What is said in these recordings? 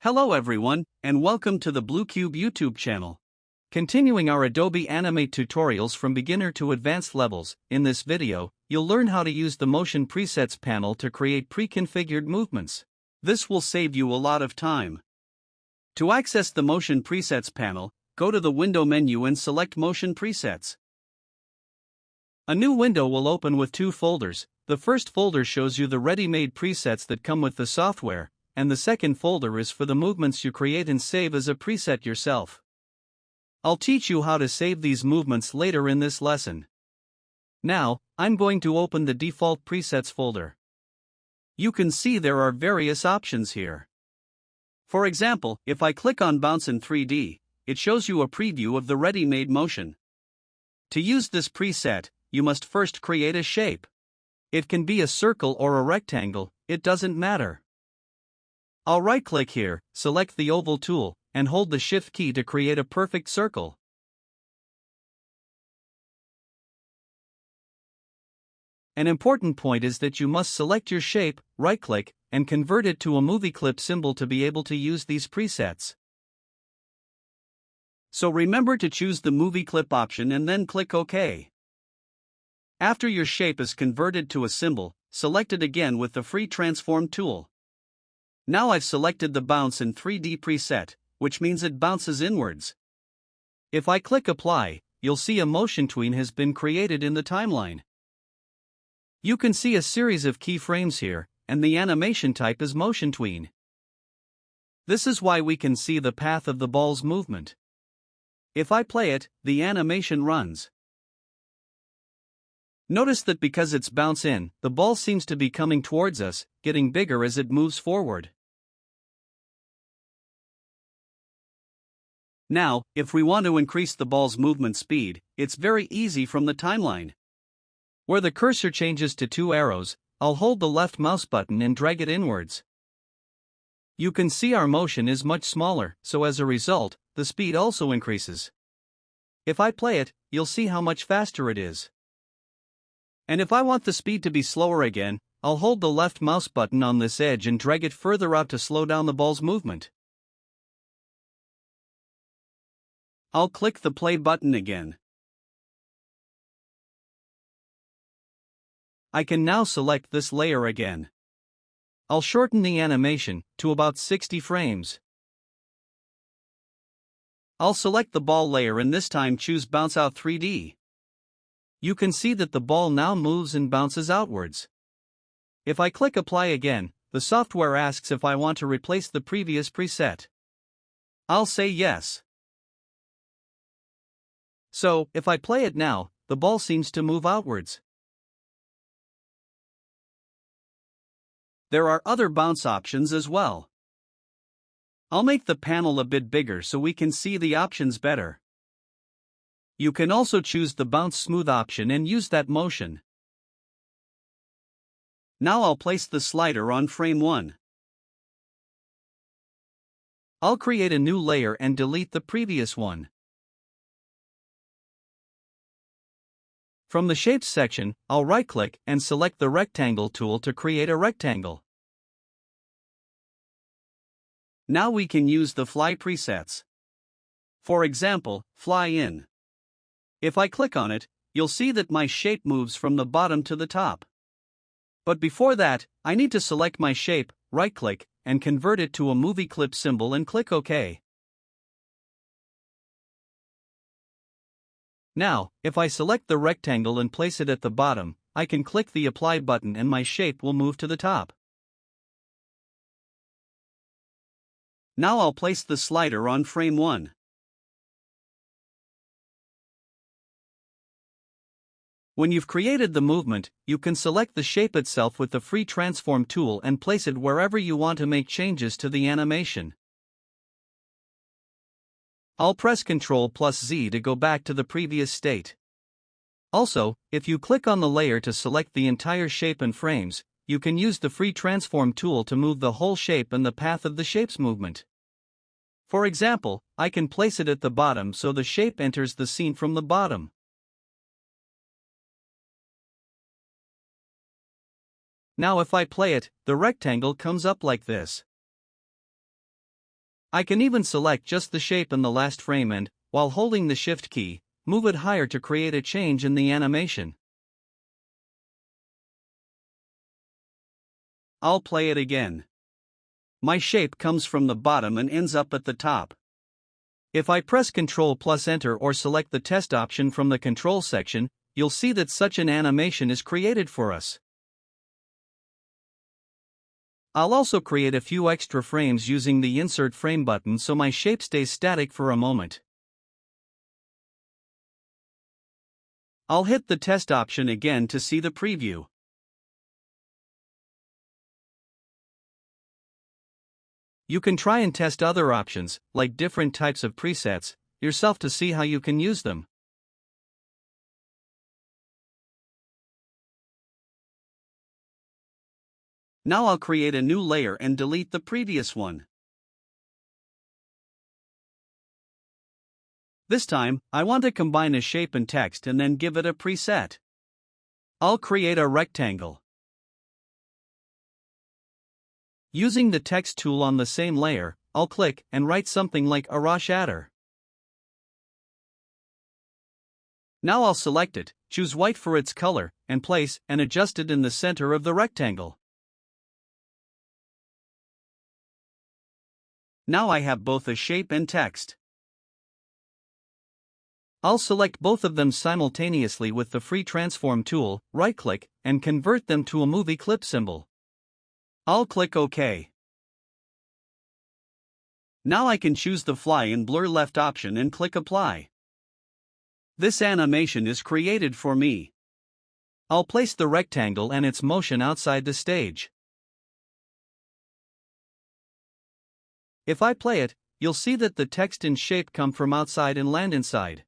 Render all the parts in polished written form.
Hello everyone, and welcome to the Blue Cube YouTube channel. Continuing our Adobe Animate tutorials from beginner to advanced levels, in this video, you'll learn how to use the Motion Presets panel to create pre-configured movements. This will save you a lot of time. To access the Motion Presets panel, go to the Window menu and select Motion Presets. A new window will open with two folders. The first folder shows you the ready-made presets that come with the software, and the second folder is for the movements you create and save as a preset yourself. I'll teach you how to save these movements later in this lesson. Now, I'm going to open the default presets folder. You can see there are various options here. For example, if I click on Bounce in 3D, it shows you a preview of the ready-made motion. To use this preset, you must first create a shape. It can be a circle or a rectangle, it doesn't matter. I'll right-click here, select the oval tool, and hold the Shift key to create a perfect circle. An important point is that you must select your shape, right-click, and convert it to a movie clip symbol to be able to use these presets. So remember to choose the movie clip option and then click OK. After your shape is converted to a symbol, select it again with the free Transform tool. Now I've selected the Bounce in 3D preset, which means it bounces inwards. If I click Apply, you'll see a motion tween has been created in the timeline. You can see a series of keyframes here, and the animation type is motion tween. This is why we can see the path of the ball's movement. If I play it, the animation runs. Notice that because it's bounce in, the ball seems to be coming towards us, getting bigger as it moves forward. Now, if we want to increase the ball's movement speed, it's very easy from the timeline. Where the cursor changes to two arrows, I'll hold the left mouse button and drag it inwards. You can see our motion is much smaller, so as a result, the speed also increases. If I play it, you'll see how much faster it is. And if I want the speed to be slower again, I'll hold the left mouse button on this edge and drag it further out to slow down the ball's movement. I'll click the play button again. I can now select this layer again. I'll shorten the animation to about 60 frames. I'll select the ball layer and this time choose Bounce Out 3D. You can see that the ball now moves and bounces outwards. If I click Apply again, the software asks if I want to replace the previous preset. I'll say yes. So, if I play it now, the ball seems to move outwards. There are other bounce options as well. I'll make the panel a bit bigger so we can see the options better. You can also choose the Bounce Smooth option and use that motion. Now I'll place the slider on frame 1. I'll create a new layer and delete the previous one. From the Shapes section, I'll right-click and select the Rectangle tool to create a rectangle. Now we can use the Fly presets. For example, Fly In. If I click on it, you'll see that my shape moves from the bottom to the top. But before that, I need to select my shape, right-click, and convert it to a movie clip symbol and click OK. Now, if I select the rectangle and place it at the bottom, I can click the Apply button and my shape will move to the top. Now I'll place the slider on frame 1. When you've created the movement, you can select the shape itself with the free Transform tool and place it wherever you want to make changes to the animation. I'll press Ctrl+Z to go back to the previous state. Also, if you click on the layer to select the entire shape and frames, you can use the free Transform tool to move the whole shape and the path of the shape's movement. For example, I can place it at the bottom so the shape enters the scene from the bottom. Now if I play it, the rectangle comes up like this. I can even select just the shape in the last frame and, while holding the Shift key, move it higher to create a change in the animation. I'll play it again. My shape comes from the bottom and ends up at the top. If I press Ctrl plus Enter or select the test option from the Control section, you'll see that such an animation is created for us. I'll also create a few extra frames using the Insert Frame button so my shape stays static for a moment. I'll hit the test option again to see the preview. You can try and test other options, like different types of presets, yourself to see how you can use them. Now I'll create a new layer and delete the previous one. This time, I want to combine a shape and text and then give it a preset. I'll create a rectangle. Using the text tool on the same layer, I'll click and write something like Arashadder. Now I'll select it, choose white for its color, and place and adjust it in the center of the rectangle. Now I have both a shape and text. I'll select both of them simultaneously with the Free Transform tool, right-click, and convert them to a movie clip symbol. I'll click OK. Now I can choose the Fly and Blur Left option and click Apply. This animation is created for me. I'll place the rectangle and its motion outside the stage. If I play it, you'll see that the text and shape come from outside and land inside.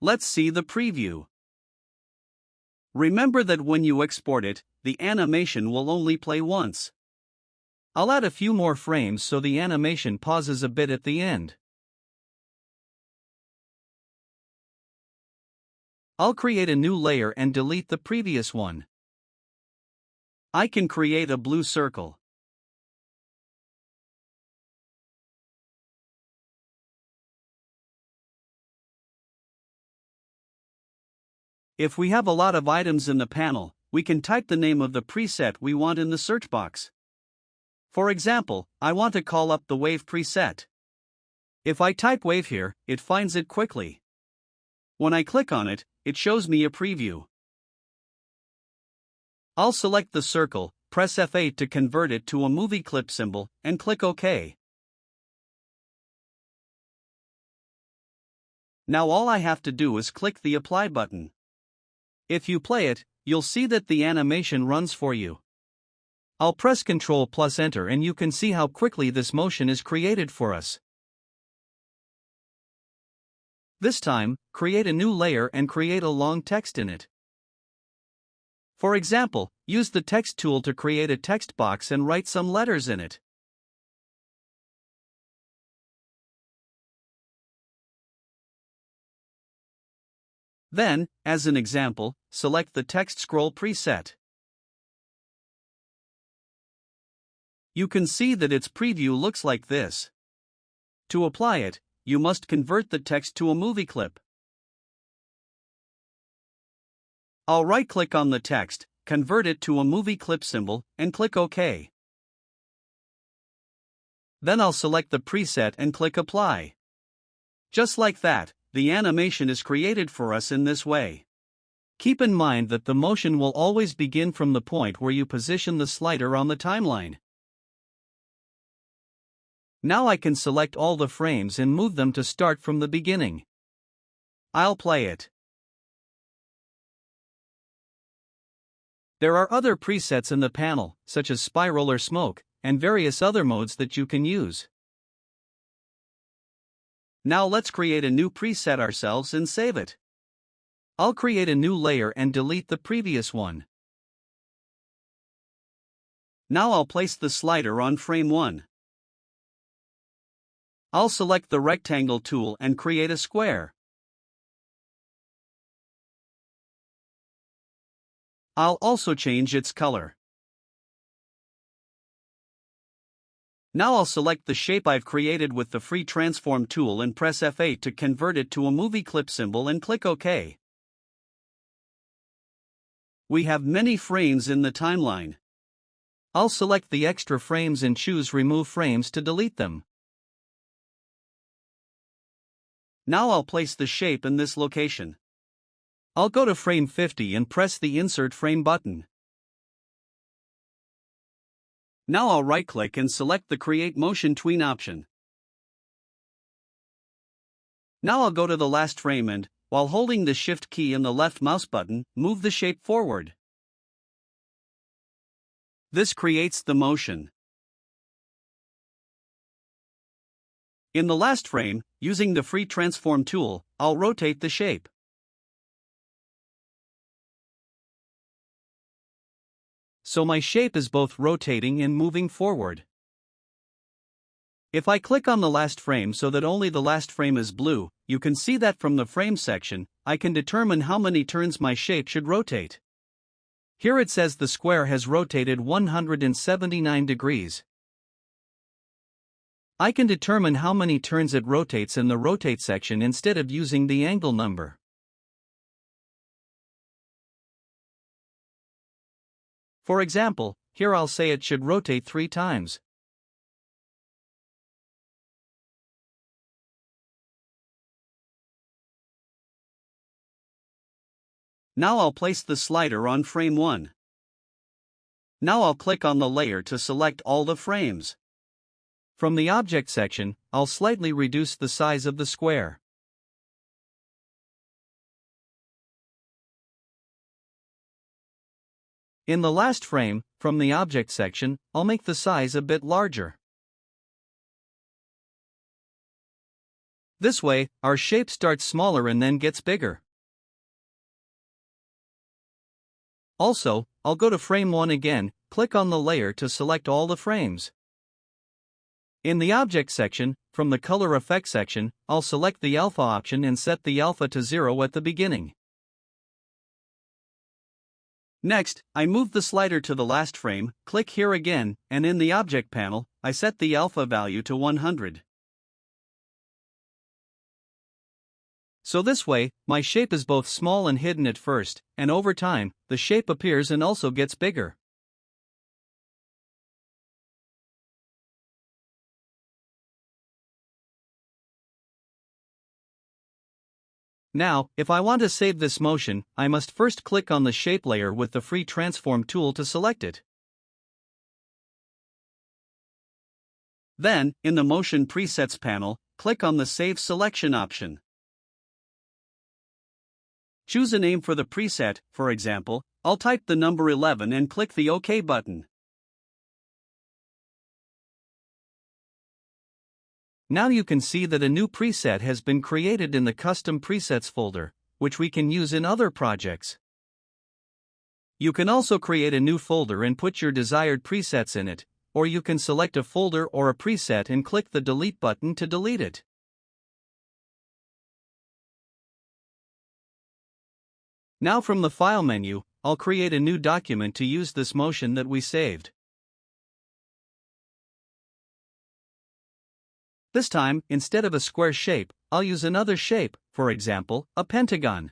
Let's see the preview. Remember that when you export it, the animation will only play once. I'll add a few more frames so the animation pauses a bit at the end. I'll create a new layer and delete the previous one. I can create a blue circle. If we have a lot of items in the panel, we can type the name of the preset we want in the search box. For example, I want to call up the wave preset. If I type wave here, it finds it quickly. When I click on it, it shows me a preview. I'll select the circle, press F8 to convert it to a movie clip symbol, and click OK. Now all I have to do is click the Apply button. If you play it, you'll see that the animation runs for you. I'll press Ctrl plus Enter and you can see how quickly this motion is created for us. This time, create a new layer and create a long text in it. For example, use the text tool to create a text box and write some letters in it. Then, as an example, select the text scroll preset. You can see that its preview looks like this. To apply it, you must convert the text to a movie clip. I'll right-click on the text, convert it to a movie clip symbol, and click OK. Then I'll select the preset and click Apply. Just like that, the animation is created for us in this way. Keep in mind that the motion will always begin from the point where you position the slider on the timeline. Now I can select all the frames and move them to start from the beginning. I'll play it. There are other presets in the panel, such as spiral or smoke, and various other modes that you can use. Now let's create a new preset ourselves and save it. I'll create a new layer and delete the previous one. Now I'll place the slider on frame 1. I'll select the rectangle tool and create a square. I'll also change its color. Now I'll select the shape I've created with the free transform tool and press F8 to convert it to a movie clip symbol and click OK. We have many frames in the timeline. I'll select the extra frames and choose Remove Frames to delete them. Now I'll place the shape in this location. I'll go to frame 50 and press the Insert Frame button. Now I'll right-click and select the Create Motion Tween option. Now I'll go to the last frame and, while holding the Shift key and the left mouse button, move the shape forward. This creates the motion. In the last frame, using the free transform tool, I'll rotate the shape. So my shape is both rotating and moving forward. If I click on the last frame so that only the last frame is blue, you can see that from the frame section, I can determine how many turns my shape should rotate. Here it says the square has rotated 179 degrees. I can determine how many turns it rotates in the rotate section instead of using the angle number. For example, here I'll say it should rotate 3 times. Now I'll place the slider on frame 1. Now I'll click on the layer to select all the frames. From the Object section, I'll slightly reduce the size of the square. In the last frame, from the Object section, I'll make the size a bit larger. This way, our shape starts smaller and then gets bigger. Also, I'll go to frame 1 again, click on the layer to select all the frames. In the Object section, from the Color Effects section, I'll select the Alpha option and set the alpha to 0 at the beginning. Next, I move the slider to the last frame, click here again, and in the Object panel, I set the alpha value to 100. So this way, my shape is both small and hidden at first, and over time, the shape appears and also gets bigger. Now, if I want to save this motion, I must first click on the shape layer with the free transform tool to select it. Then, in the Motion Presets panel, click on the Save Selection option. Choose a name for the preset, for example, I'll type the number 11 and click the OK button. Now you can see that a new preset has been created in the Custom Presets folder, which we can use in other projects. You can also create a new folder and put your desired presets in it, or you can select a folder or a preset and click the Delete button to delete it. Now from the File menu, I'll create a new document to use this motion that we saved. This time, instead of a square shape, I'll use another shape, for example, a pentagon.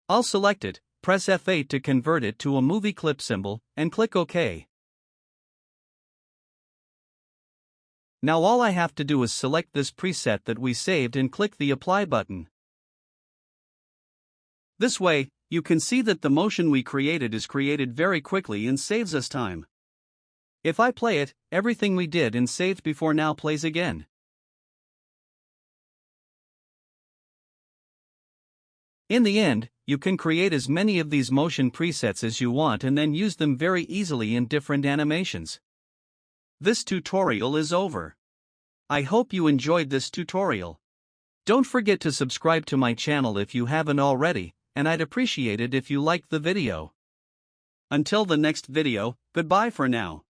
I'll select it, press F8 to convert it to a movie clip symbol, and click OK. Now all I have to do is select this preset that we saved and click the Apply button. This way, you can see that the motion we created is created very quickly and saves us time. If I play it, everything we did and saved before now plays again. In the end, you can create as many of these motion presets as you want and then use them very easily in different animations. This tutorial is over. I hope you enjoyed this tutorial. Don't forget to subscribe to my channel if you haven't already, and I'd appreciate it if you liked the video. Until the next video, goodbye for now.